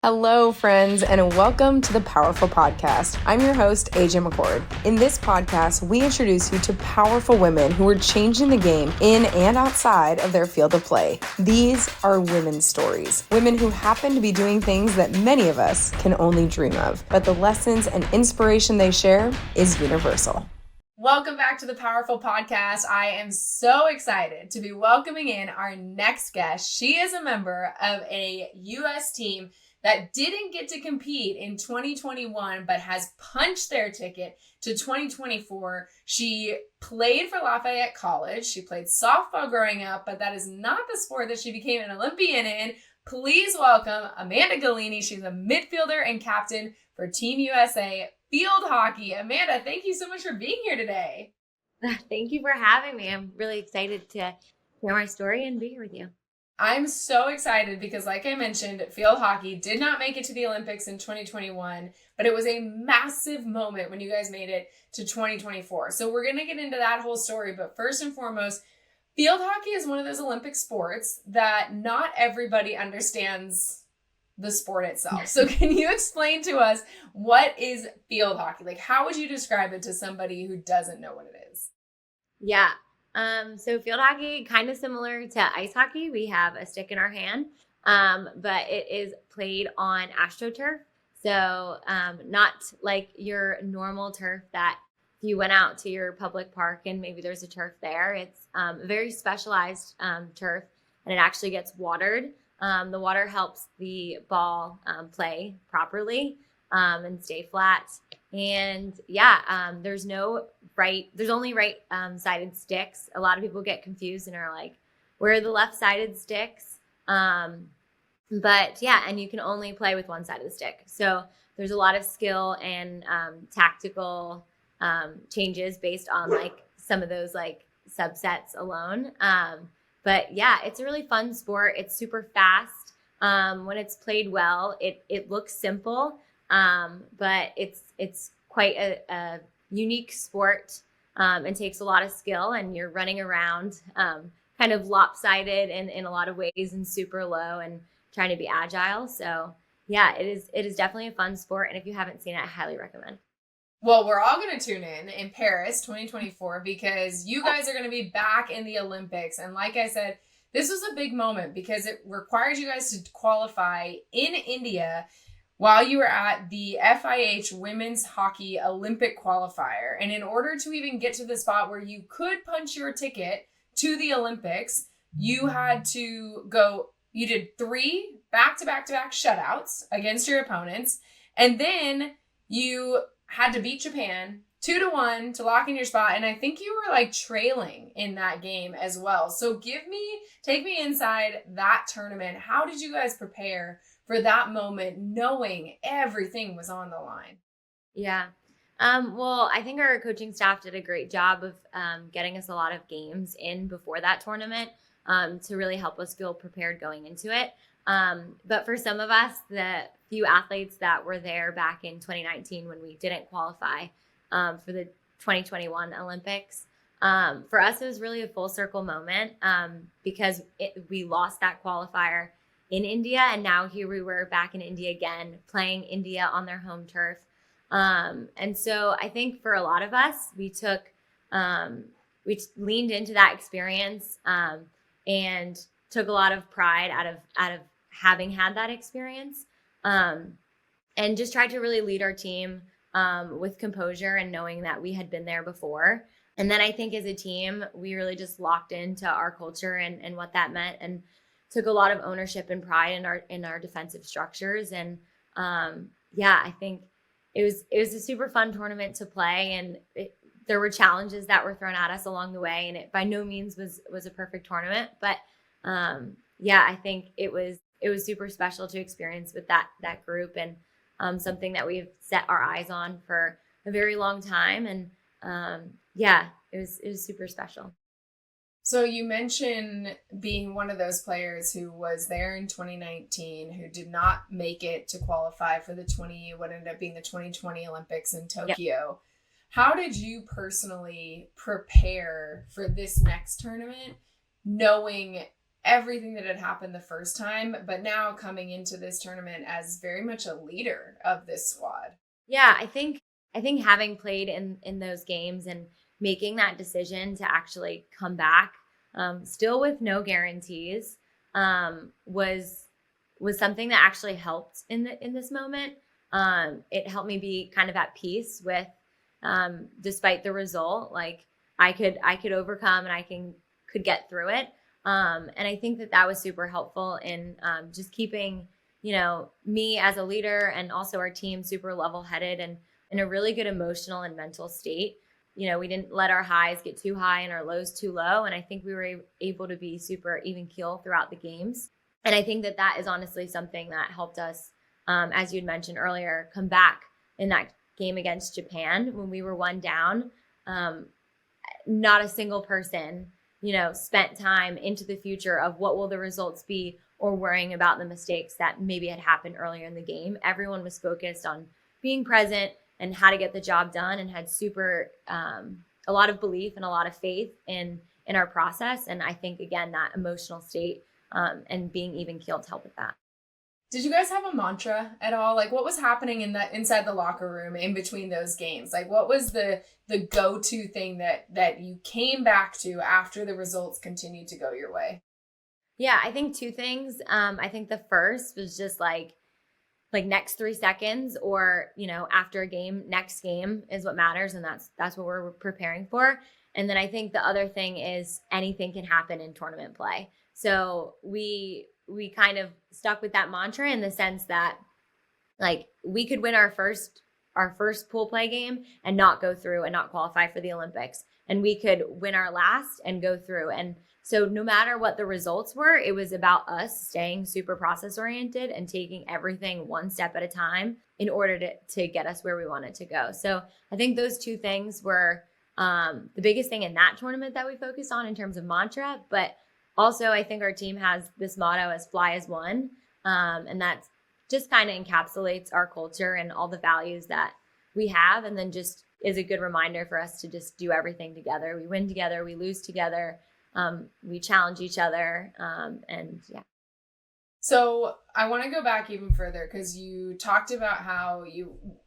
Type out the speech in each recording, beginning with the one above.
Hello, friends, and welcome to the Powerful Podcast. I'm your host, AJ McCord. In this podcast, we introduce you to powerful women who are changing the game in and outside of their field of play. These are women's stories, women who happen to be doing things that many of us can only dream of, but the lessons and inspiration they share is universal. Welcome back to the Powerful Podcast. I am so excited to be welcoming in our next guest. She is a member of a U.S. team that didn't get to compete in 2021, but has punched their ticket to 2024. She played for Lafayette College. She played softball growing up, but that is not the sport that she became an Olympian in. Please welcome Amanda Golini. She's a midfielder and captain for Team USA Field Hockey. Amanda, thank you so much for being here today. Thank you for having me. I'm really excited to hear my story and be here with you. I'm so excited because, like I mentioned, field hockey did not make it to the Olympics in 2021, but it was a massive moment when you guys made it to 2024. So we're going to get into that whole story. But first and foremost, field hockey is one of those Olympic sports that not everybody understands the sport itself. So can you explain to us what is field hockey? Like, how would you describe it to somebody who doesn't know what it is? Yeah. So field hockey, kind of similar to ice hockey. We have a stick in our hand, but it is played on AstroTurf. So not like your normal turf that if you went out to your public park and maybe there's a turf there. It's a very specialized turf, and it actually gets watered. The water helps the ball play properly and stay flat. And there's only right-sided sticks. A lot of people get confused and are like, where are the left-sided sticks? And you can only play with one side of the stick. So there's a lot of skill and tactical changes based on like some of those like subsets alone. It's a really fun sport. It's super fast. When it's played well, it looks simple. But it's quite a unique sport and takes a lot of skill, and you're running around kind of lopsided in a lot of ways and super low and trying to be agile. So yeah, it is definitely a fun sport. And if you haven't seen it, I highly recommend. Well, we're all going to tune in Paris 2024 because you guys are going to be back in the Olympics. And like I said, this was a big moment because it requires you guys to qualify in India while you were at the FIH Women's Hockey Olympic Qualifier. And in order to even get to the spot where you could punch your ticket to the Olympics, you had to you did 3 back-to-back-to-back shutouts against your opponents. And then you had to beat Japan 2-1 to lock in your spot. And I think you were like trailing in that game as well. So take me inside that tournament. How did you guys prepare for that moment, knowing everything was on the line? Yeah. I think our coaching staff did a great job of getting us a lot of games in before that tournament to really help us feel prepared going into it. But for some of us, the few athletes that were there back in 2019 when we didn't qualify for the 2021 Olympics, for us, it was really a full circle moment because we lost that qualifier in India, and now here we were back in India again, playing India on their home turf. And so I think for a lot of us, we leaned into that experience and took a lot of pride out of having had that experience, and just tried to really lead our team with composure and knowing that we had been there before. And then I think as a team, we really just locked into our culture and what that meant, and took a lot of ownership and pride in our defensive structures. And I think it was a super fun tournament to play, and there were challenges that were thrown at us along the way, and it by no means was a perfect tournament. But I think it was super special to experience with that group, and something that we've set our eyes on for a very long time. And it was super special. So you mentioned being one of those players who was there in 2019, who did not make it to qualify for what ended up being the 2020 Olympics in Tokyo. Yep. How did you personally prepare for this next tournament, knowing everything that had happened the first time, but now coming into this tournament as very much a leader of this squad. Yeah, I think having played in those games and making that decision to actually come back, still with no guarantees, was something that actually helped in this moment. It helped me be kind of at peace with, despite the result, like I could overcome and I could get through it. And I think that was super helpful in just keeping, me as a leader and also our team super level-headed and in a really good emotional and mental state. We didn't let our highs get too high and our lows too low. And I think we were able to be super even keel throughout the games. And I think that is honestly something that helped us, as you'd mentioned earlier, come back in that game against Japan when we were one down. Not a single person, spent time into the future of what will the results be or worrying about the mistakes that maybe had happened earlier in the game. Everyone was focused on being present and how to get the job done and had super, a lot of belief and a lot of faith in our process. And I think, again, that emotional state and being even keeled helped with that. Did you guys have a mantra at all? Like, what was happening inside the locker room in between those games? Like, what was the go-to thing that you came back to after the results continued to go your way? Yeah, I think two things. I think the first was just like next 3 seconds or, after a game, next game is what matters. And that's what we're preparing for. And then I think the other thing is anything can happen in tournament play. So we kind of stuck with that mantra in the sense that like we could win our first pool play game and not go through and not qualify for the Olympics. And we could win our last and go through. And so no matter what the results were, it was about us staying super process oriented and taking everything one step at a time in order to get us where we wanted to go. So I think those two things were the biggest thing in that tournament that we focused on in terms of mantra. But also I think our team has this motto as fly as one. And that just kind of encapsulates our culture and all the values that we have. And then just is a good reminder for us to just do everything together. We win together, we lose together. We challenge each other. And yeah. So I want to go back even further because you talked about how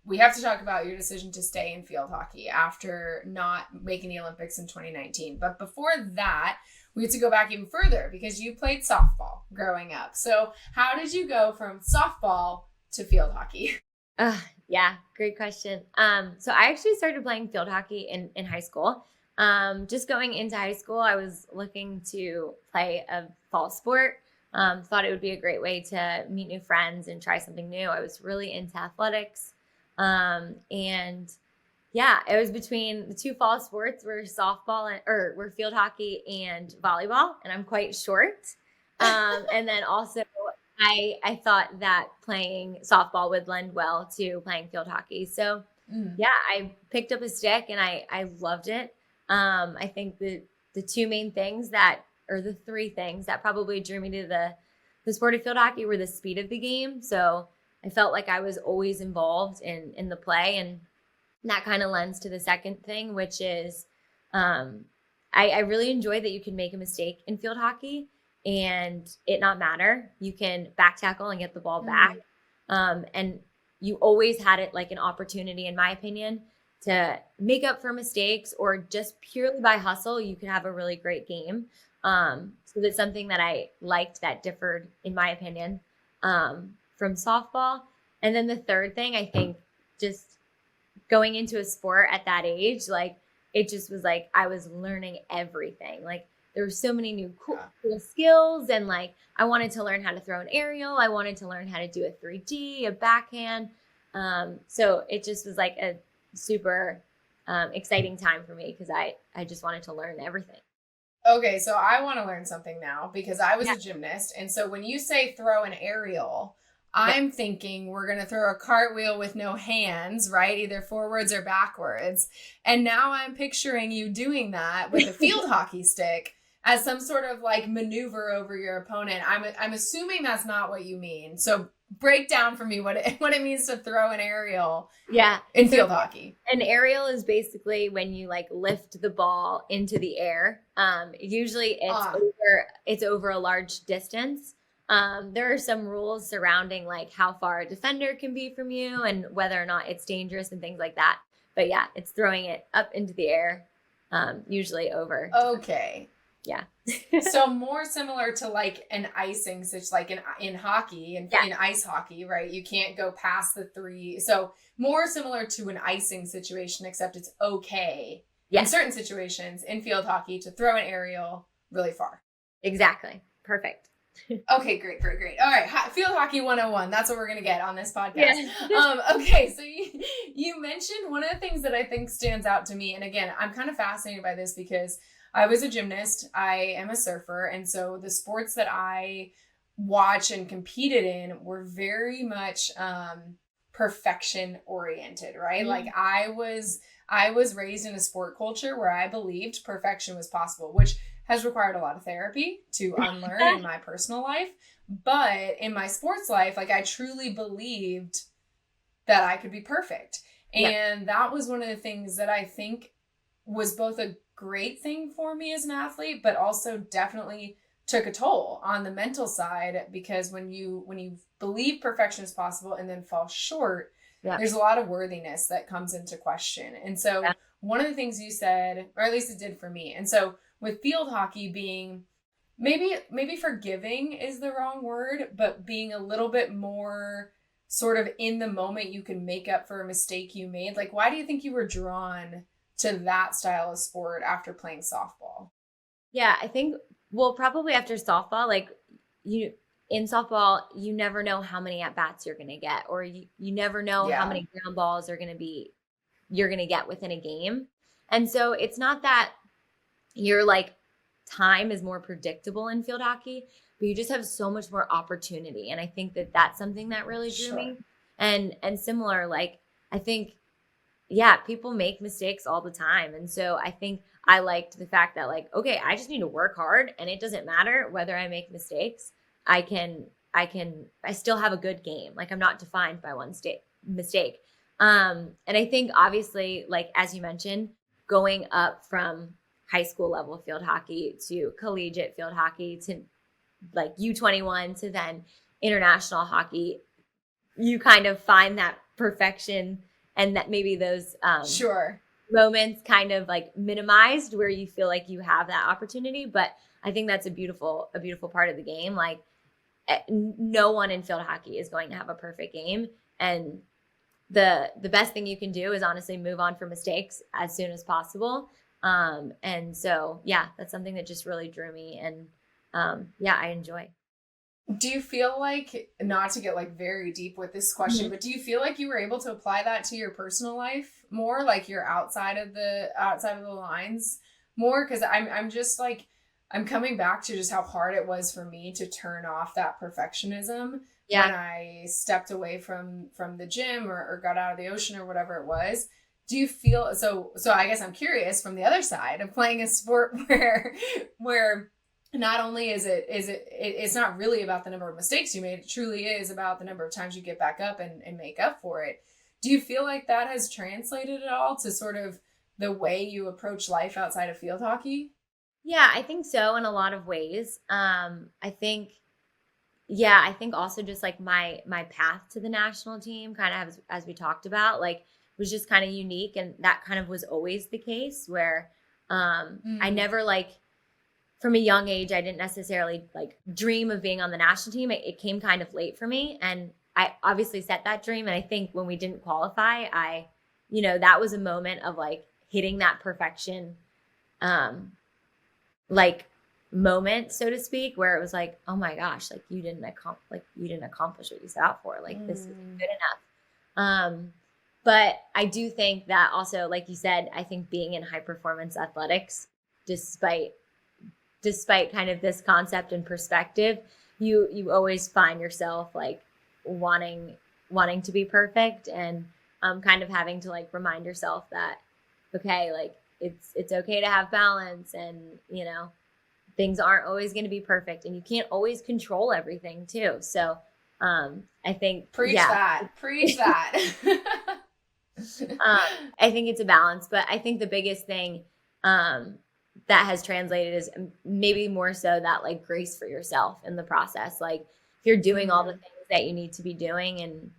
we have to talk about your decision to stay in field hockey after not making the Olympics in 2019. But before that, we have to go back even further because you played softball growing up. So how did you go from softball to field hockey? Yeah, great question. So I actually started playing field hockey in high school. Just going into high school, I was looking to play a fall sport. Thought it would be a great way to meet new friends and try something new. I was really into athletics. And yeah, it was between the two fall sports were were field hockey and volleyball, and I'm quite short. And then also I thought that playing softball would lend well to playing field hockey. So yeah, I picked up a stick and I loved it. I think the two main things or the three things that probably drew me to the sport of field hockey were the speed of the game. So I felt like I was always involved in the play, and that kind of lends to the second thing, which is I really enjoy that you can make a mistake in field hockey and it not matter. You can back tackle and get the ball back. And you always had it like an opportunity, in my opinion, to make up for mistakes or just purely by hustle, you could have a really great game. So that's something that I liked that differed, in my opinion, from softball. And then the third thing, I think just going into a sport at that age, like it just was like I was learning everything. Like there were so many new cool skills, and like I wanted to learn how to throw an aerial. I wanted to learn how to do a 3D, a backhand. So it just was like a super exciting time for me because I just wanted to learn everything. Okay, so I want to learn something now because I was a gymnast. And so when you say throw an aerial, I'm thinking we're going to throw a cartwheel with no hands, right? Either forwards or backwards. And now I'm picturing you doing that with a field hockey stick as some sort of like maneuver over your opponent. I'm assuming that's not what you mean. So break down for me what it means to throw an aerial in field hockey. An aerial is basically when you like lift the ball into the air. Usually it's over a large distance. There are some rules surrounding like how far a defender can be from you and whether or not it's dangerous and things like that. But yeah, it's throwing it up into the air, usually over. Okay. Yeah. So more similar to like an icing, such like in hockey and in ice hockey, right? You can't go past the 3. So more similar to an icing situation, except it's okay in certain situations in field hockey to throw an aerial really far. Exactly. Perfect. Okay, great. All right, field hockey 101. That's what we're going to get on this podcast. Yeah. Okay, so you mentioned one of the things that I think stands out to me, and again, I'm kind of fascinated by this because I was a gymnast, I am a surfer, and so the sports that I watch and competed in were very much perfection oriented, right? Mm-hmm. Like I was raised in a sport culture where I believed perfection was possible, which has required a lot of therapy to unlearn in my personal life. But in my sports life, like I truly believed that I could be perfect. And that was one of the things that I think was both a great thing for me as an athlete, but also definitely took a toll on the mental side, because when you believe perfection is possible and then fall short, there's a lot of worthiness that comes into question. And so one of the things you said, or at least it did for me, and so with field hockey being maybe forgiving is the wrong word, but being a little bit more sort of in the moment, you can make up for a mistake you made. Like, why do you think you were drawn to that style of sport after playing softball? Yeah, I think, well, probably after softball, like in softball, you never know how many at-bats you're going to get, or you never know how many ground balls you're going to get within a game. And so it's not that your like time is more predictable in field hockey, but you just have so much more opportunity. And I think that that's something that really drew me. And similar, like, I think, people make mistakes all the time. And so I think I liked the fact that like, okay, I just need to work hard and it doesn't matter whether I make mistakes. I still have a good game. Like I'm not defined by one mistake. And I think obviously, like, as you mentioned, going up from high school level field hockey to collegiate field hockey to like U21 to then international hockey, you kind of find that perfection and that maybe those moments kind of like minimized where you feel like you have that opportunity. But I think that's a beautiful part of the game. Like no one in field hockey is going to have a perfect game. And the best thing you can do is honestly move on from mistakes as soon as possible. And so, that's something that just really drew me and, I enjoy. Do you feel like, not to get like very deep with this question, but do you feel like you were able to apply that to your personal life more, like you're outside of the lines more? Cause I'm just like, I'm coming back to just how hard it was for me to turn off that perfectionism when I stepped away from the gym or got out of the ocean or whatever it was. Do you feel so I guess I'm curious from the other side of playing a sport where not only is it's not really about the number of mistakes you made, it truly is about the number of times you get back up and make up for it. Do you feel like that has translated at all to sort of the way you approach life outside of field hockey? Yeah, I think so in a lot of ways. I think also just like my path to the national team kind of as we talked about, like was just kind of unique. And that kind of was always the case where I never like from a young age, I didn't necessarily like dream of being on the national team. It came kind of late for me. And I obviously set that dream. And I think when we didn't qualify, that was a moment of like hitting that perfection, like moment, so to speak, where it was like, oh my gosh, like you didn't accomplish what you set out for. Like this isn't good enough. But I do think that also, like you said, I think being in high performance athletics, despite kind of this concept and perspective, you always find yourself like wanting to be perfect and kind of having to like remind yourself that, okay, like it's okay to have balance and, things aren't always going to be perfect and you can't always control everything too. So I think preach that. I think it's a balance, but I think the biggest thing that has translated is maybe more so that like grace for yourself in the process. Like if you're doing all the things that you need to be doing, and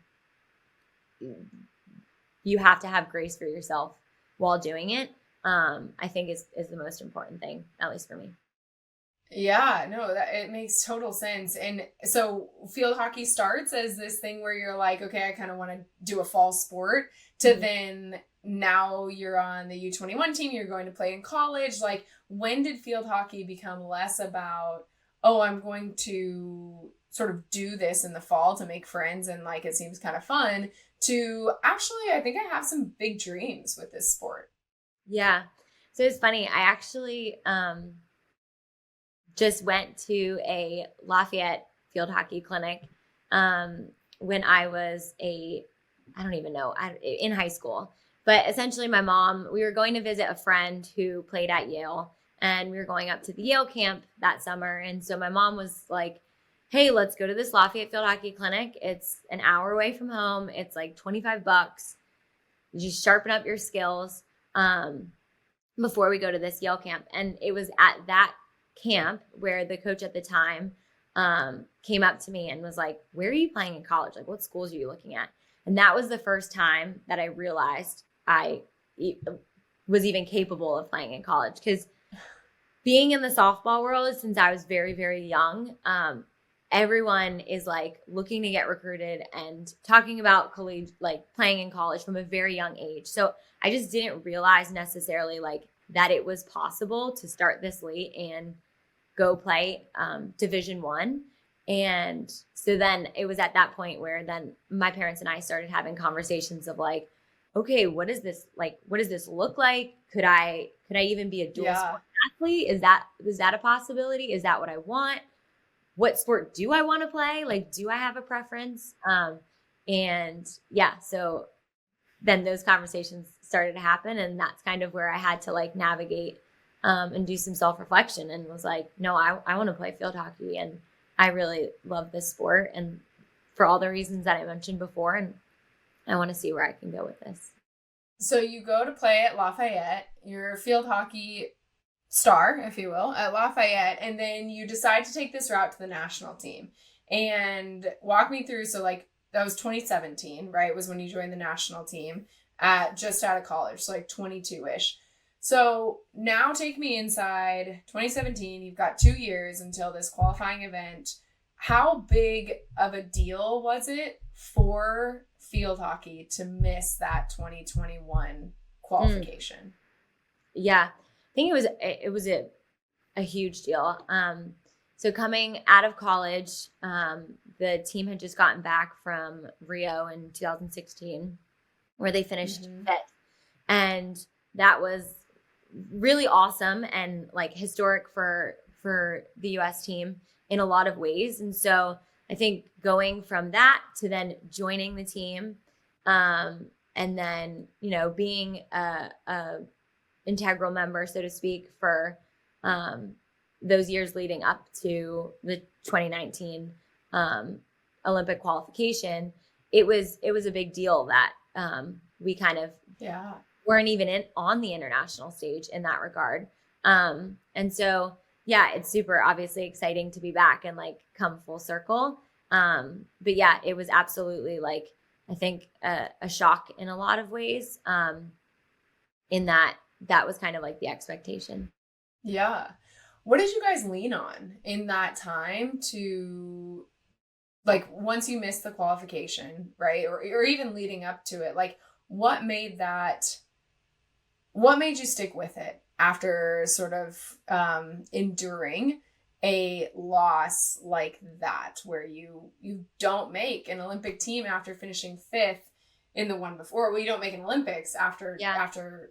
you have to have grace for yourself while doing it, I think is the most important thing, at least for me. Yeah, no, that it makes total sense. And so field hockey starts as this thing where you're like, okay, I kind of want to do a fall sport, to then now you're on the U21 team, you're going to play in college. Like, when did field hockey become less about, oh, I'm going to sort of do this in the fall to make friends and like it seems kind of fun, to actually, I think I have some big dreams with this sport? Yeah. So it's funny. I actually just went to a Lafayette field hockey clinic when I was I don't even know, in high school. But essentially my mom, we were going to visit a friend who played at Yale, and we were going up to the Yale camp that summer. And so my mom was like, hey, let's go to this Lafayette field hockey clinic. It's an hour away from home. It's like $25. You just sharpen up your skills before we go to this Yale camp. And it was at that camp where the coach at the time came up to me and was like, where are you playing in college? Like, what schools are you looking at? And that was the first time that I realized I was even capable of playing in college. Because being in the softball world since I was very, very young, everyone is like looking to get recruited and talking about college, like playing in college from a very young age. So I just didn't realize necessarily like that it was possible to start this late and go play Division I. And so then it was at that point where then my parents and I started having conversations of like, okay, what is this like? What does this look like? Could I even be a dual sport athlete? Is that a possibility? Is that what I want? What sport do I want to play? Like, do I have a preference? And yeah, so then those conversations started to happen, and that's kind of where I had to like navigate and do some self-reflection, and was like, no, I want to play field hockey, and I really love this sport, and for all the reasons that I mentioned before, and I want to see where I can go with this. So you go to play at Lafayette, you're a field hockey star, if you will, at Lafayette, and then you decide to take this route to the national team. And walk me through, so like that was 2017, right? Was when you joined the national team at just out of college, so like 22-ish. So now take me inside 2017. You've got 2 years until this qualifying event. How big of a deal was it for field hockey to miss that 2021 qualification? Yeah, I think it was a huge deal. So coming out of college, the team had just gotten back from Rio in 2016, where they finished fifth, and that was really awesome and like historic for the U.S. team in a lot of ways. And so I think going from that to then joining the team, and then being a integral member, so to speak, for those years leading up to the 2019 Olympic qualification, it was a big deal that we kind of weren't even on the international stage in that regard. And so, yeah, it's super obviously exciting to be back and like come full circle. But yeah, it was absolutely like, I think a shock in a lot of ways, in that was kind of like the expectation. Yeah. What did you guys lean on in that time to, like, once you missed the qualification, right? Or even leading up to it, like, what made you stick with it after sort of enduring a loss like that, where you don't make an Olympic team after finishing fifth in the one before? Well, you don't make an Olympics after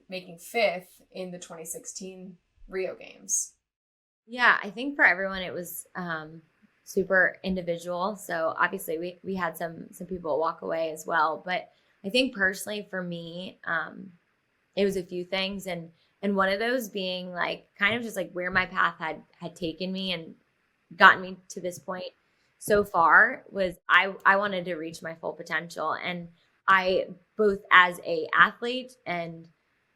making fifth in the 2016 Rio Games. Yeah, I think for everyone it was super individual. So obviously we had some people walk away as well. But I think personally for me, it was a few things, and one of those being like kind of just like where my path had taken me and gotten me to this point. so far was I wanted to reach my full potential. And I, both as a athlete and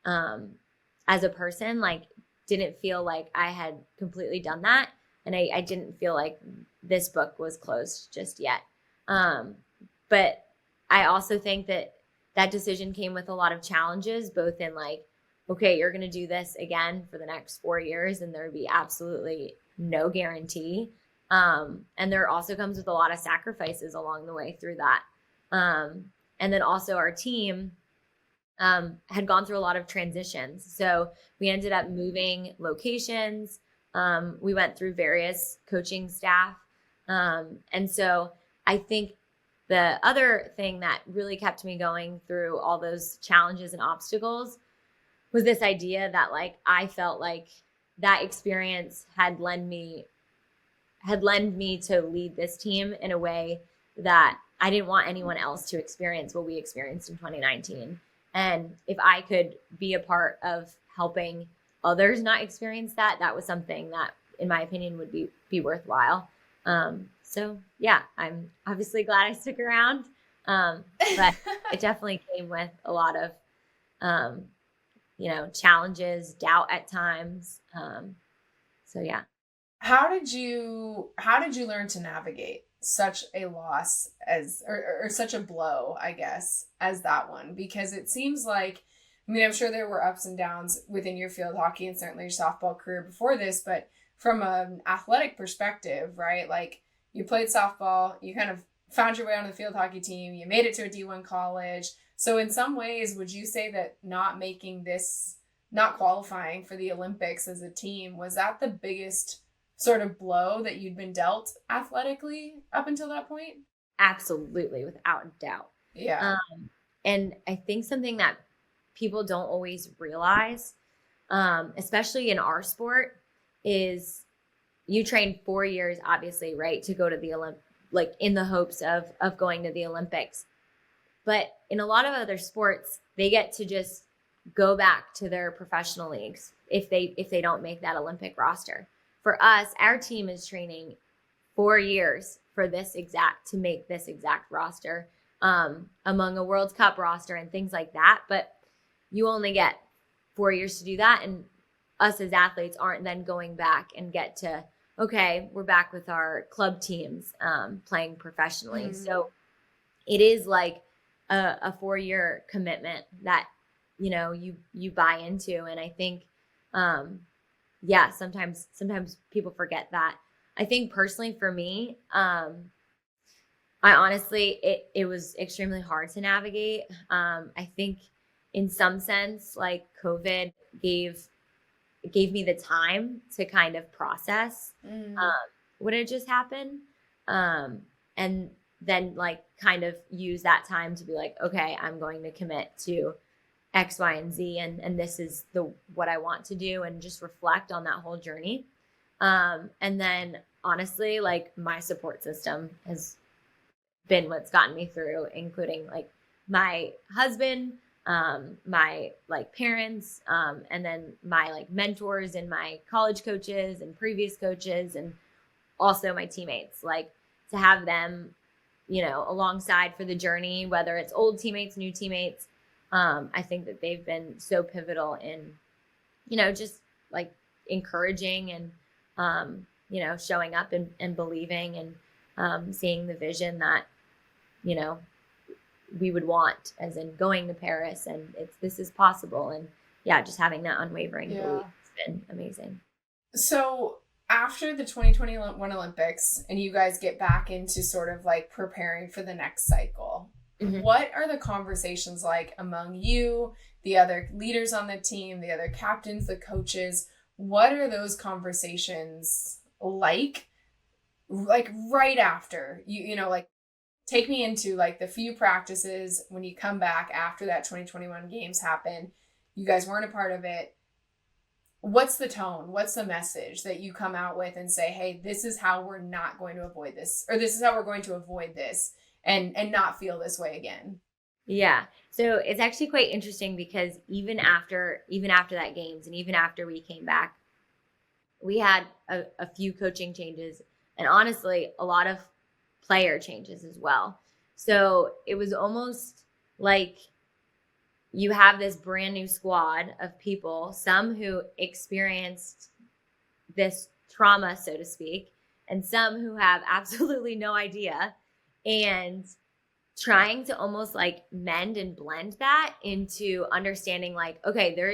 as a person, like didn't feel like I had completely done that. And I didn't feel like this book was closed just yet. But I also think that that decision came with a lot of challenges, both in like, okay, you're going to do this again for the next 4 years, and there would be absolutely no guarantee. And there also comes with a lot of sacrifices along the way through that. And then also our team had gone through a lot of transitions. So we ended up moving locations. We went through various coaching staff. And so I think the other thing that really kept me going through all those challenges and obstacles was this idea that like I felt like that experience had lend me to lead this team in a way that I didn't want anyone else to experience what we experienced in 2019. And if I could be a part of helping others not experience that, that was something that, in my opinion, would be worthwhile. So yeah, I'm obviously glad I stuck around. But it definitely came with a lot of, challenges, doubt at times. So yeah. How did you learn to navigate such a loss as or such a blow, I guess, as that one? Because it seems like, I mean, I'm sure there were ups and downs within your field hockey and certainly your softball career before this, but from an athletic perspective, right? Like you played softball, you kind of found your way on the field hockey team, you made it to a D1 college. So in some ways, would you say that not qualifying for the Olympics as a team, was that the biggest sort of blow that you'd been dealt athletically up until that point? Absolutely, without doubt. Yeah. And I think something that people don't always realize, especially in our sport, is you train 4 years, obviously, right, to go to the like in the hopes of going to the Olympics. But in a lot of other sports, they get to just go back to their professional leagues if they don't make that Olympic roster. For us, our team is training 4 years for to make this exact roster, among a World Cup roster and things like that. But you only get 4 years to do that. And us as athletes aren't then going back and get to, okay, we're back with our club teams playing professionally. Mm-hmm. So it is like a 4-year commitment that, you buy into. And I think, sometimes people forget that. I think personally for me, I honestly, it was extremely hard to navigate. I think in some sense, like COVID gave me the time to kind of process what had just happened. And then like kind of use that time to be like, okay, I'm going to commit to X, Y, and Z, and this is what I want to do, and just reflect on that whole journey. And then honestly, like my support system has been what's gotten me through, including like my husband, my like parents, and then my like mentors and my college coaches and previous coaches, and also my teammates, like to have them, alongside for the journey, whether it's old teammates, new teammates. I think that they've been so pivotal in, just like encouraging and, showing up and believing and seeing the vision that, we would want, as in going to Paris, and this is possible. And yeah, just having that unwavering belief has been amazing. So after the 2021 Olympics and you guys get back into sort of like preparing for the next cycle, mm-hmm. What are the conversations like among you, the other leaders on the team, the other captains, the coaches? What are those conversations like right after like take me into like the few practices when you come back after that 2021 games happen, you guys weren't a part of it. What's the tone? What's the message that you come out with and say, hey, this is how we're not going to avoid this, or this is how we're going to avoid this and not feel this way again? Yeah. So it's actually quite interesting because even after that games and even after we came back, we had a few coaching changes, and honestly, a lot of player changes as well. So it was almost like you have this brand new squad of people, some who experienced this trauma, so to speak, and some who have absolutely no idea, and trying to almost like mend and blend that into understanding like, okay, there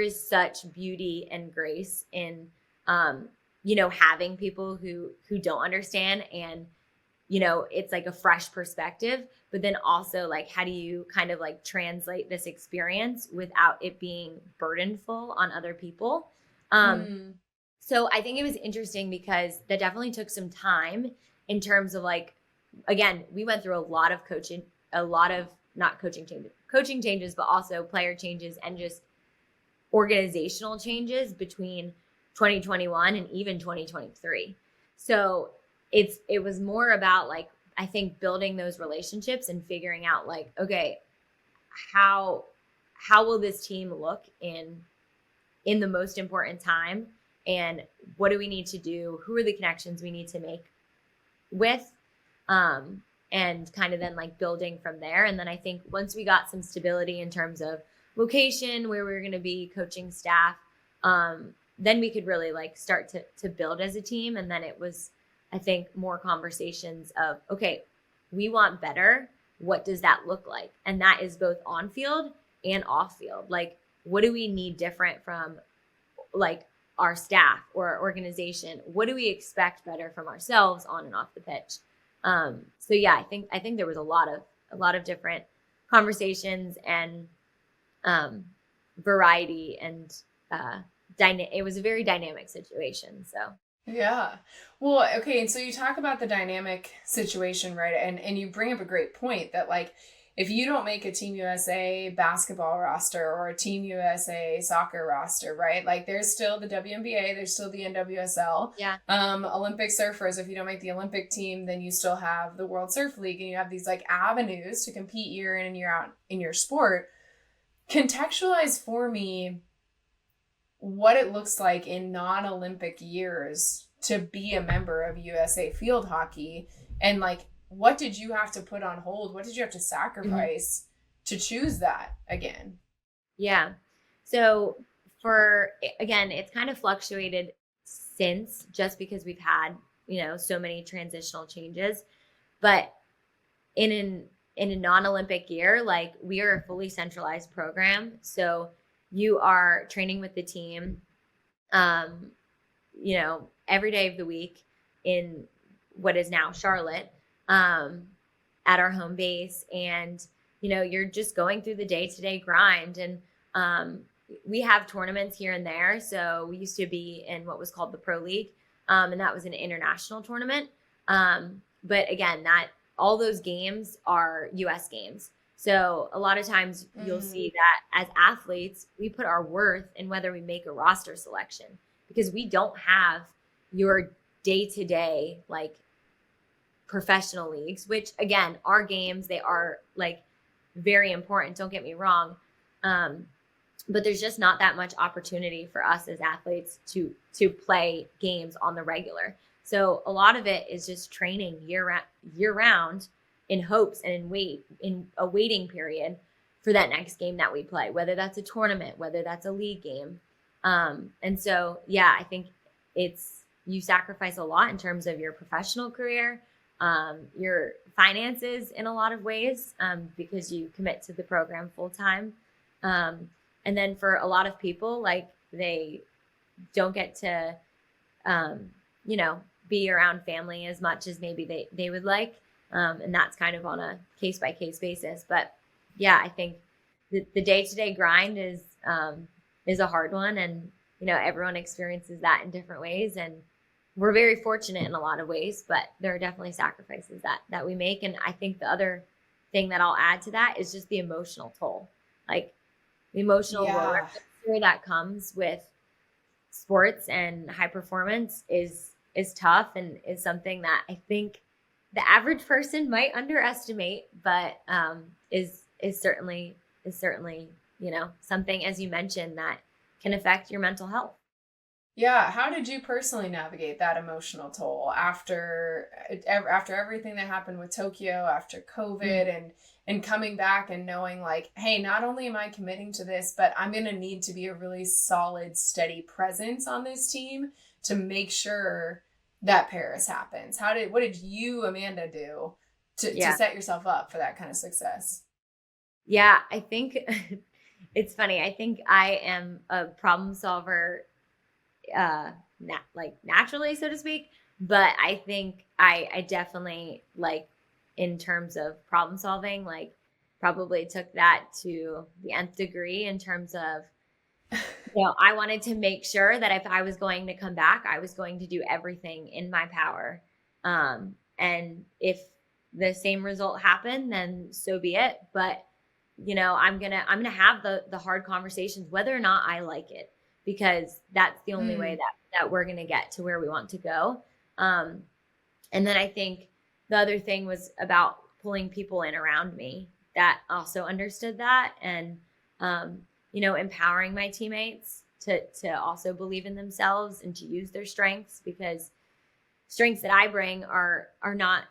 is such beauty and grace in having people who don't understand, and it's like a fresh perspective, but then also like, how do you kind of like translate this experience without it being burdenful on other people? So I think it was interesting because that definitely took some time in terms of like, again, we went through a lot of not coaching changes, but also player changes and just organizational changes between 2021 and even 2023. So it was more about like, I think building those relationships and figuring out like, okay, how will this team look in the most important time? And what do we need to do? Who are the connections we need to make with? And kind of then like building from there. And then I think once we got some stability in terms of location, where we were going to be, coaching staff, then we could really like start to build as a team. And then it was, I think, more conversations of, okay, we want better. What does that look like? And that is both on field and off field. Like, what do we need different from like our staff or our organization? What do we expect better from ourselves on and off the pitch? So yeah, I think there was a lot of different conversations and variety, and it was a very dynamic situation. So yeah. Well, okay, and so you talk about the dynamic situation, right? And you bring up a great point that like, if you don't make a Team USA basketball roster or a Team USA soccer roster, right? Like there's still the WNBA, there's still the NWSL. Yeah. Olympic surfers, if you don't make the Olympic team, then you still have the World Surf League, and you have these like avenues to compete year in and year out in your sport. Contextualize for me what it looks like in non-Olympic years to be a member of USA Field Hockey, and like, what did you have to put on hold? What did you have to sacrifice to choose that again? Yeah. So again, it's kind of fluctuated since, just because we've had, so many transitional changes, but in a non-Olympic year, like we are a fully centralized program. So you are training with the team, every day of the week in what is now Charlotte, at our home base. And, you're just going through the day-to-day grind. And we have tournaments here and there. So we used to be in what was called the Pro League. And that was an international tournament. But again, all those games are US games. So a lot of times you'll see that as athletes, we put our worth in whether we make a roster selection, because we don't have your day-to-day, like, professional leagues, which again, are games, they are like very important, don't get me wrong, but there's just not that much opportunity for us as athletes to play games on the regular. So a lot of it is just training year round in hopes and in a waiting period for that next game that we play, whether that's a tournament, whether that's a league game. And so yeah, I think you sacrifice a lot in terms of your professional career, your finances in a lot of ways, because you commit to the program full time. And then for a lot of people, like, they don't get to, be around family as much as maybe they would like. And that's kind of on a case by case basis. But yeah, I think the day-to-day grind is a hard one. And, everyone experiences that in different ways. And we're very fortunate in a lot of ways, but there are definitely sacrifices that we make. And I think the other thing that I'll add to that is just the emotional toll, like the emotional roller coaster that comes with sports and high performance is tough, and is something that I think the average person might underestimate, but is certainly, something, as you mentioned, that can affect your mental health. Yeah. How did you personally navigate that emotional toll after everything that happened with Tokyo, after COVID, and coming back and knowing like, hey, not only am I committing to this, but I'm going to need to be a really solid, steady presence on this team to make sure that Paris happens. What did you, Amanda, do to set yourself up for that kind of success? Yeah, I think it's funny. I think I am a problem solver, like naturally, so to speak. But I think I definitely like in terms of problem solving, like probably took that to the nth degree in terms of, I wanted to make sure that if I was going to come back, I was going to do everything in my power. And if the same result happened, then so be it. But I'm gonna have the hard conversations, whether or not I like it, because that's the only way that we're gonna get to where we want to go. And then I think the other thing was about pulling people in around me that also understood that, and empowering my teammates to also believe in themselves and to use their strengths, because strengths that I bring are not,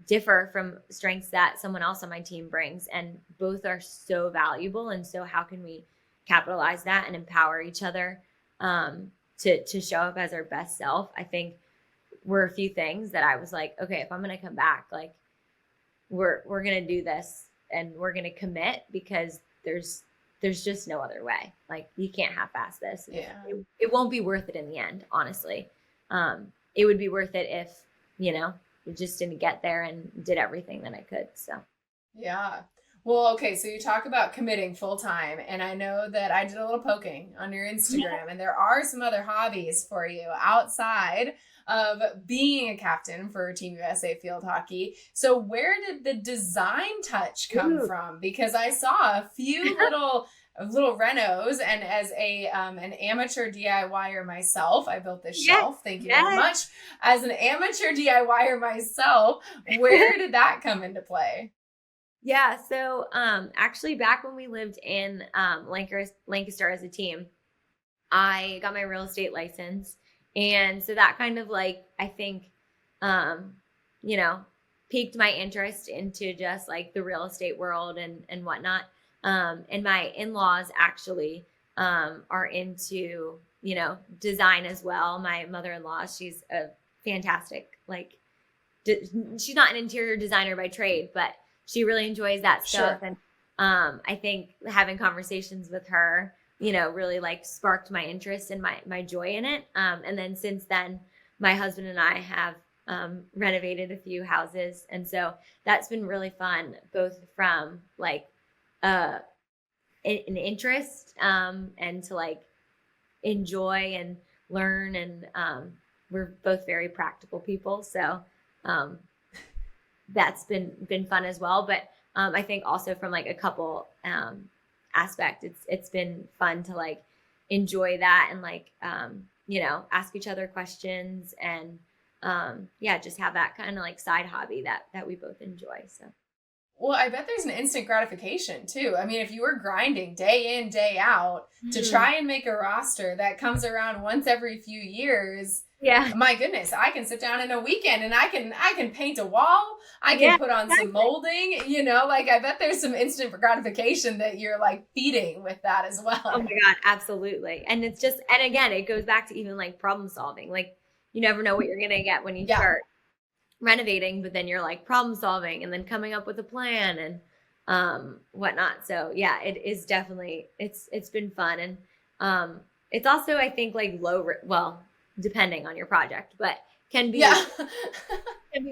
differ from strengths that someone else on my team brings, and both are so valuable. And so how can we capitalize that and empower each other to show up as our best self? I think were a few things that I was like, okay, if I'm going to come back, like we're going to do this and we're going to commit, because there's just no other way. Like you can't half-ass this. Yeah. It won't be worth it in the end, honestly. It would be worth it if, we just didn't get there and did everything that I could. So, yeah. Well, okay. So you talk about committing full time, and I know that I did a little poking on your Instagram, and there are some other hobbies for you outside of being a captain for Team USA field hockey. So where did the design touch come from? Because I saw a few little renos, and as an amateur DIYer myself, I built this shelf. Thank you very much. As an amateur DIYer myself, where did that come into play? Yeah, so actually back when we lived in Lancaster as a team, I got my real estate license. And so that kind of like, I think, piqued my interest into just like the real estate world and whatnot. And my in-laws actually are into, design as well. My mother-in-law, she's a fantastic, like, she's not an interior designer by trade, but she really enjoys that stuff. Sure. And I think having conversations with her, really like sparked my interest and my joy in it. And then since then, my husband and I have renovated a few houses. And so that's been really fun, both from like an interest and to like enjoy and learn. And we're both very practical people. So that's been fun as well. But I think also from like a couple aspect, it's been fun to like enjoy that and like ask each other questions and just have that kind of like side hobby that we both enjoy. So well, I bet there's an instant gratification too. I mean, if you were grinding day in, day out to try and make a roster that comes around once every few years, my goodness, I can sit down in a weekend and I can paint a wall. I can put on some molding, like I bet there's some instant gratification that you're like feeding with that as well. Oh my God, absolutely. And it's just, and again, it goes back to even like problem solving. Like you never know what you're going to get when you start renovating, but then you're like problem solving and then coming up with a plan and whatnot. So yeah, it is definitely, it's been fun. And it's also, I think like depending on your project, but can be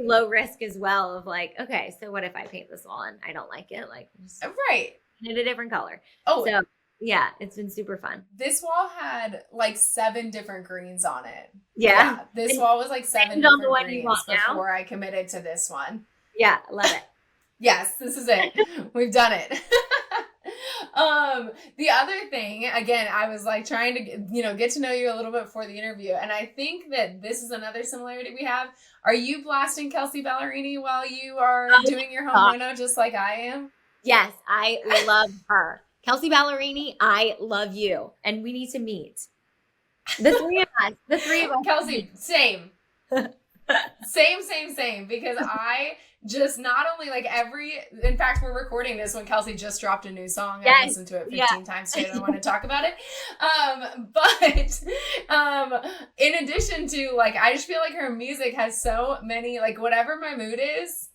low risk as well of like, okay, so what if I paint this wall and I don't like it? Like just right. paint a different color. Oh, so yeah, it's been super fun. This wall had like 7 different greens on it. Yeah. This wall was like 7 different greens before I committed to this one. Yeah, love it. Yes, this is it. We've done it. The other thing, again, I was like trying to, get to know you a little bit before the interview. And I think that this is another similarity we have. Are you blasting Kelsey Ballerini while you are doing your home reno just like I am? Yes, I love her. Kelsey Ballerini, I love you. And we need to meet. The three of us. The three of us. Kelsey, same. Same, because I just not only like in fact, we're recording this when Kelsey just dropped a new song. Yes. I've listened to it 15 times today. I don't want to talk about it. But in addition to like, I just feel like her music has so many, like whatever my mood is,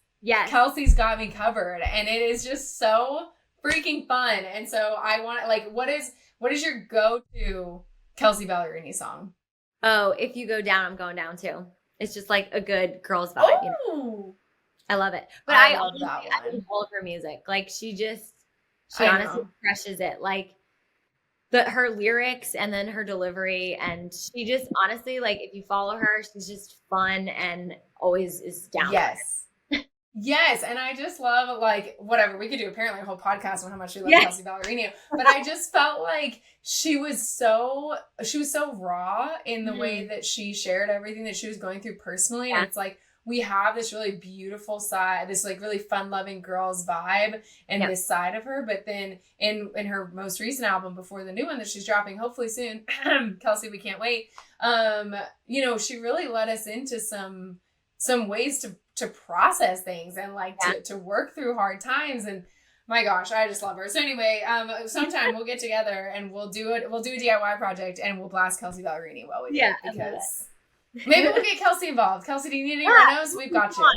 Kelsey's got me covered, and it is just so freaking fun. And so I want like, what is your go-to Kelsey Ballerini song? Oh, If You Go Down, I'm Going Down Too. It's just like a good girl's vibe. You know? I love it. But I love that one. I love all of her music. Like she honestly crushes it. Like her lyrics and then her delivery, and she just honestly, like if you follow her, she's just fun and always is down. Yes, and I just love, like, whatever, we could do apparently a whole podcast on how much we love Kelsey Ballerini, but I just felt like she was so raw in the way that she shared everything that she was going through personally, and it's like, we have this really beautiful side, this like really fun-loving girls vibe and this side of her, but then in her most recent album before the new one that she's dropping hopefully soon, Kelsey, we can't wait, you know, she really let us into some ways to process things and like to work through hard times, and my gosh, I just love her. So anyway, sometime we'll get together and we'll do a DIY project and we'll blast Kelsey Ballerini while we do it, because maybe we'll get Kelsey involved. Kelsey, do you need any renos? We've got you.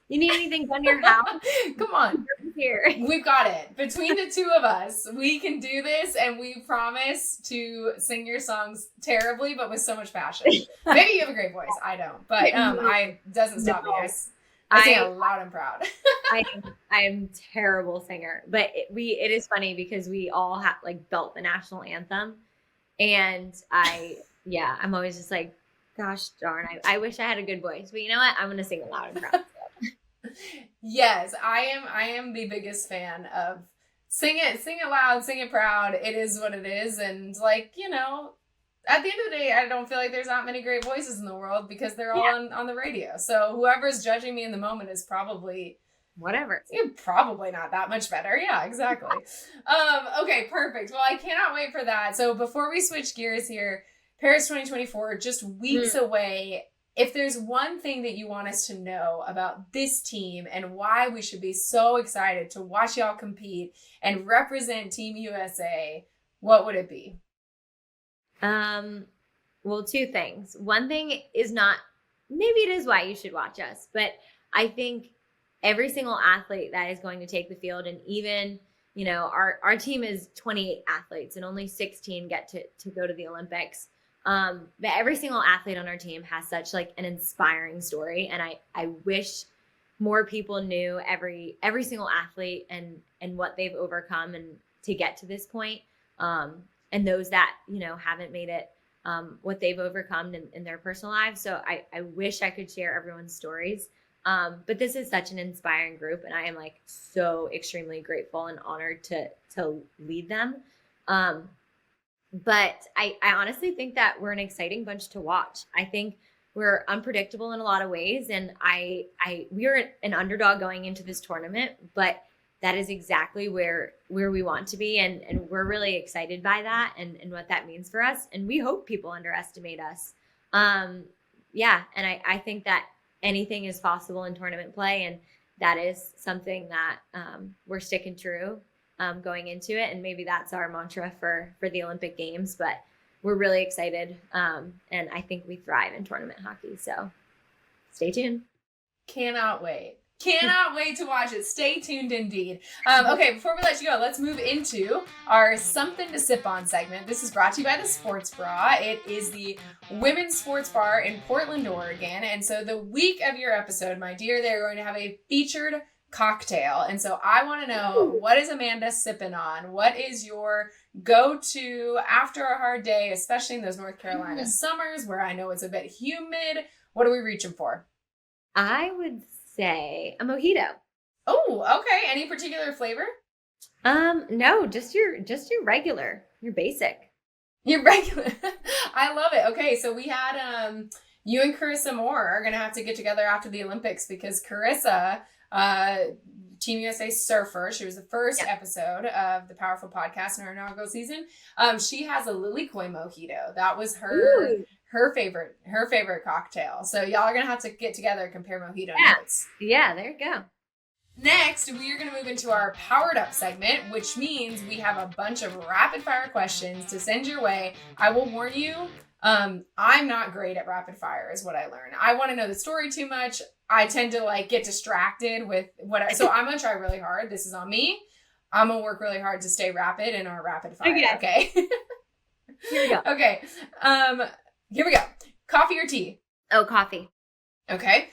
You need anything done to your house? Come on. Here. We've got it. Between the two of us, we can do this, and we promise to sing your songs terribly, but with so much passion. Maybe you have a great voice. I don't. But I doesn't stop me. I sing it loud and proud. I am terrible singer, but it is funny because we all have like belt the national anthem, and I'm always just like, gosh darn, I wish I had a good voice, but you know what? I'm gonna sing it loud and proud. Yes, I am the biggest fan of sing it loud, sing it proud. It is what it is, and like, you know, at the end of the day, I don't feel like there's not many great voices in the world because they're all on the radio. So whoever's judging me in the moment is probably whatever. Probably not that much better. Yeah, exactly. Okay, perfect. Well, I cannot wait for that. So before we switch gears here, Paris 2024, just weeks away. If there's one thing that you want us to know about this team and why we should be so excited to watch y'all compete and represent Team USA, what would it be? Well, two things. One thing is maybe it is why you should watch us, but I think every single athlete that is going to take the field, and even, you know, our team is 28 athletes and only 16 get to go to the Olympics. But every single athlete on our team has such like an inspiring story. And I wish more people knew every single athlete and what they've overcome and to get to this point. And those that, you know, haven't made it, what they've overcome in their personal lives. So I wish I could share everyone's stories. But this is such an inspiring group, and I am like so extremely grateful and honored to lead them. But I honestly think that we're an exciting bunch to watch. I think we're unpredictable in a lot of ways, and we are an underdog going into this tournament, but that is exactly where we want to be, and we're really excited by that and what that means for us. And we hope people underestimate us. And I think that anything is possible in tournament play, and that is something that we're sticking true going into it. And maybe that's our mantra for the Olympic Games, but we're really excited. And I think we thrive in tournament hockey. So stay tuned. Cannot wait. Cannot wait to watch it. Stay tuned indeed. Okay, before we let you go, let's move into our Something to Sip On segment. This is brought to you by the Sports Bra. It is the women's sports bar in Portland, Oregon. And so the week of your episode, my dear, they're going to have a featured cocktail. And so I want to know, what is Amanda sipping on? What is your go-to after a hard day, especially in those North Carolina summers where I know it's a bit humid? What are we reaching for? I would say a mojito. Oh, okay. Any particular flavor? No, just your regular, your basic. Your regular. I love it. Okay, so we had you and Carissa Moore are gonna have to get together after the Olympics, because Carissa Team USA surfer. She was the first episode of the Powerful Podcast in our inaugural season. She has a Lily Koi mojito. That was her favorite cocktail. So y'all are gonna have to get together and compare mojito notes. Yeah, there you go. Next, we are going to move into our Powered Up segment, which means we have a bunch of rapid fire questions to send your way. I will warn you, I'm not great at rapid fire is what I learned. I want to know the story too much. I tend to like get distracted with so I'm going to try really hard. This is on me. I'm going to work really hard to stay rapid in our rapid fire. Okay. Here we go. Okay. Here we go. Coffee or tea? Oh, coffee. Okay.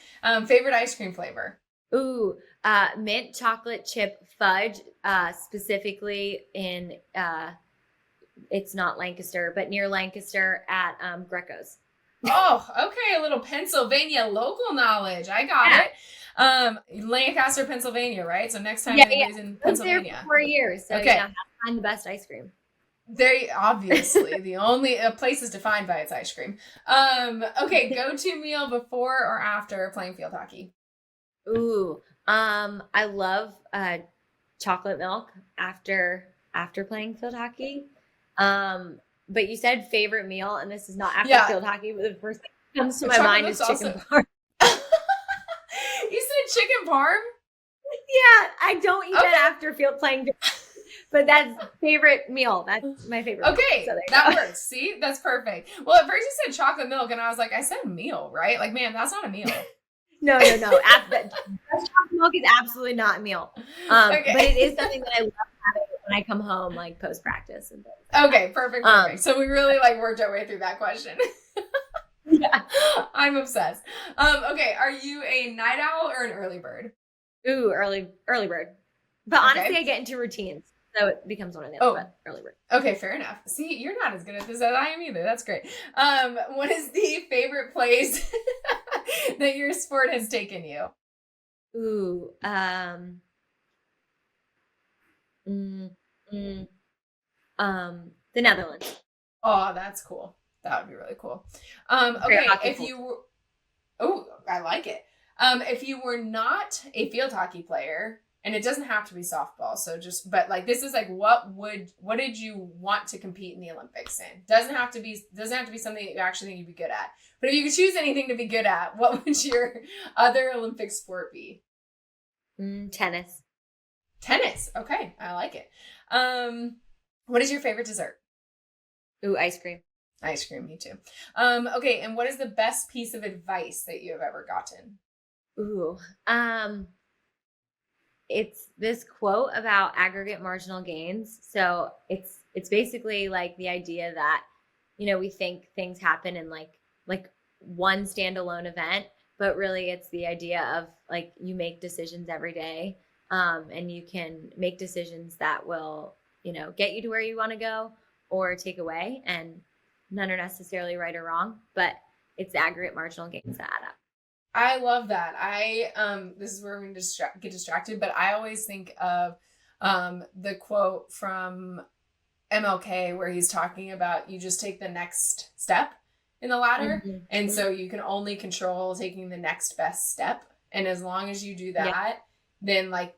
Favorite ice cream flavor? Ooh, mint chocolate chip fudge, specifically in, it's not Lancaster, but near Lancaster at Greco's. Oh, okay. A little Pennsylvania local knowledge. I got it. Lancaster, Pennsylvania, right? So next time anybody's in Pennsylvania. There for 4 years. So, have to find the best ice cream. They obviously the only place is defined by its ice cream. Okay. Go-to meal before or after playing field hockey? Ooh, I love chocolate milk after playing field hockey. But you said favorite meal, and this is not after field hockey, but the first thing that comes to my mind is chicken parm. You said chicken parm? Yeah, I don't eat that after playing, but that's favorite meal. That's my favorite. Okay, so that works. See, that's perfect. Well, at first you said chocolate milk, and I was like, I said meal, right? Like, man, that's not a meal. No. Chocolate milk is absolutely not a meal. But it is something that I love having when I come home, like post practice. Okay, perfect. So we really like worked our way through that question. Yeah, I'm obsessed. Okay, are you a night owl or an early bird? Ooh, early bird. But honestly, I get into routines, so it becomes one of the other. But early bird. Okay, fair enough. See, you're not as good at this as I am either. That's great. What is the favorite place that your sport has taken you? Ooh, the Netherlands. Oh, that's cool. That would be really cool. Okay, if you were, I like it. If you were not a field hockey player, and it doesn't have to be softball, but like this is like what did you want to compete in the Olympics in? Doesn't have to be something that you actually think you'd be good at. But if you could choose anything to be good at, what would your other Olympic sport be? Tennis. Tennis. Okay, I like it. What is your favorite dessert? Ooh, ice cream. Ice cream, me too. Okay, and what is the best piece of advice that you have ever gotten? Ooh, it's this quote about aggregate marginal gains. So it's basically like the idea that, we think things happen in like one standalone event, but really it's the idea of like you make decisions every day, and you can make decisions that will, get you to where you want to go or take away, and none are necessarily right or wrong, but it's the aggregate marginal gains that add up. I love that. This is where we get distracted, but I always think of the quote from MLK where he's talking about you just take the next step in the ladder. Mm-hmm. And so you can only control taking the next best step. And as long as you do that, then like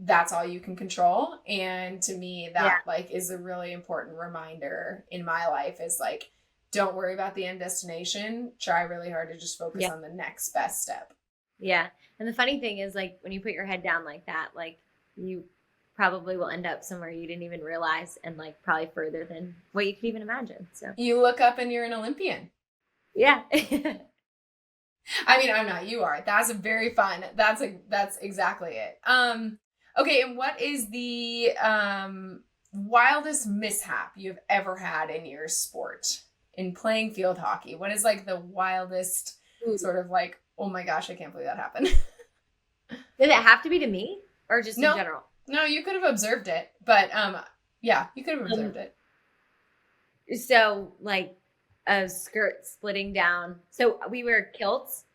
that's all you can control. And to me, that like is a really important reminder in my life is like, don't worry about the end destination. Try really hard to just focus on the next best step. Yeah. And the funny thing is like when you put your head down like that, like you probably will end up somewhere you didn't even realize and like probably further than what you could even imagine. So you look up and you're an Olympian. Yeah. I mean, I'm not, you are. That's a very fun. That's exactly it. Okay. And what is the wildest mishap you've ever had in your sport? In playing field hockey, what is like the wildest sort of like, oh my gosh, I can't believe that happened? Did it have to be to me or just in general? No, you could have observed it, but you could have observed it. So like a skirt splitting down. So we wear kilts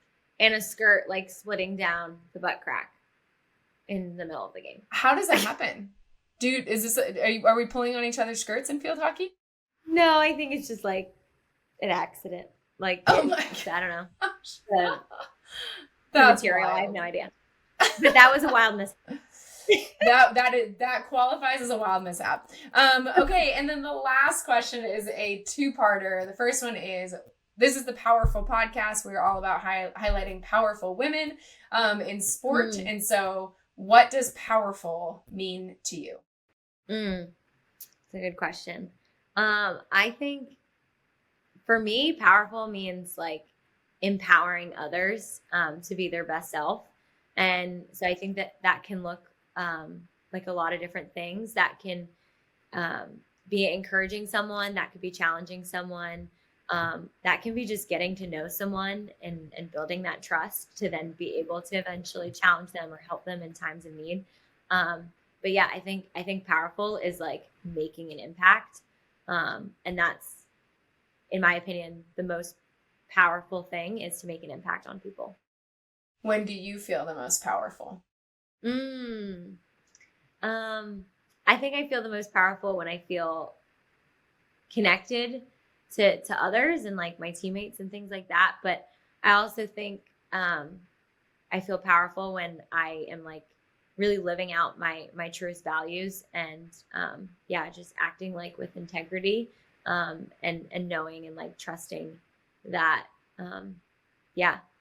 and a skirt like splitting down the butt crack in the middle of the game. How does that happen? Dude, are we pulling on each other's skirts in field hockey? No, I think it's just like an accident. Like, I don't know. The material, wild. I have no idea. But that was a wild mistake. That qualifies as a wild mishap. Okay, and then the last question is a two-parter. The first one is, this is the Powerful Podcast. We're all about highlighting powerful women in sport. And so what does powerful mean to you? It's a good question. I think for me, powerful means like empowering others to be their best self. And so I think that can look like a lot of different things. That can be encouraging someone, that could be challenging someone, that can be just getting to know someone and building that trust to then be able to eventually challenge them or help them in times of need. But yeah, I think powerful is like making an impact. And that's, in my opinion, the most powerful thing is to make an impact on people. When do you feel the most powerful? I think I feel the most powerful when I feel connected to others and like my teammates and things like that. But I also think I feel powerful when I am like really living out my truest values and just acting like with integrity and knowing and like trusting that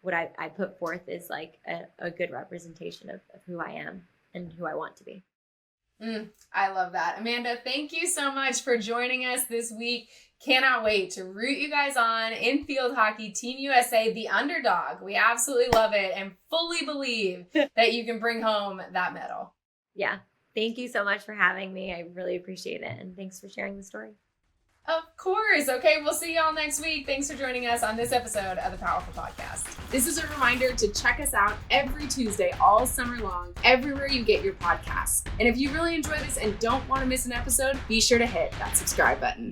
what I put forth is like a good representation of who I am and who I want to be. I love that. Amanda, thank you so much for joining us this week. Cannot wait to root you guys on in field hockey, Team USA, the underdog. We absolutely love it and fully believe that you can bring home that medal. Yeah. Thank you so much for having me. I really appreciate it. And thanks for sharing the story. Of course. Okay, we'll see y'all next week. Thanks for joining us on this episode of the Powerful Podcast. This is a reminder to check us out every Tuesday all summer long, everywhere you get your podcasts. And if you really enjoy this and don't want to miss an episode, be sure to hit that subscribe button.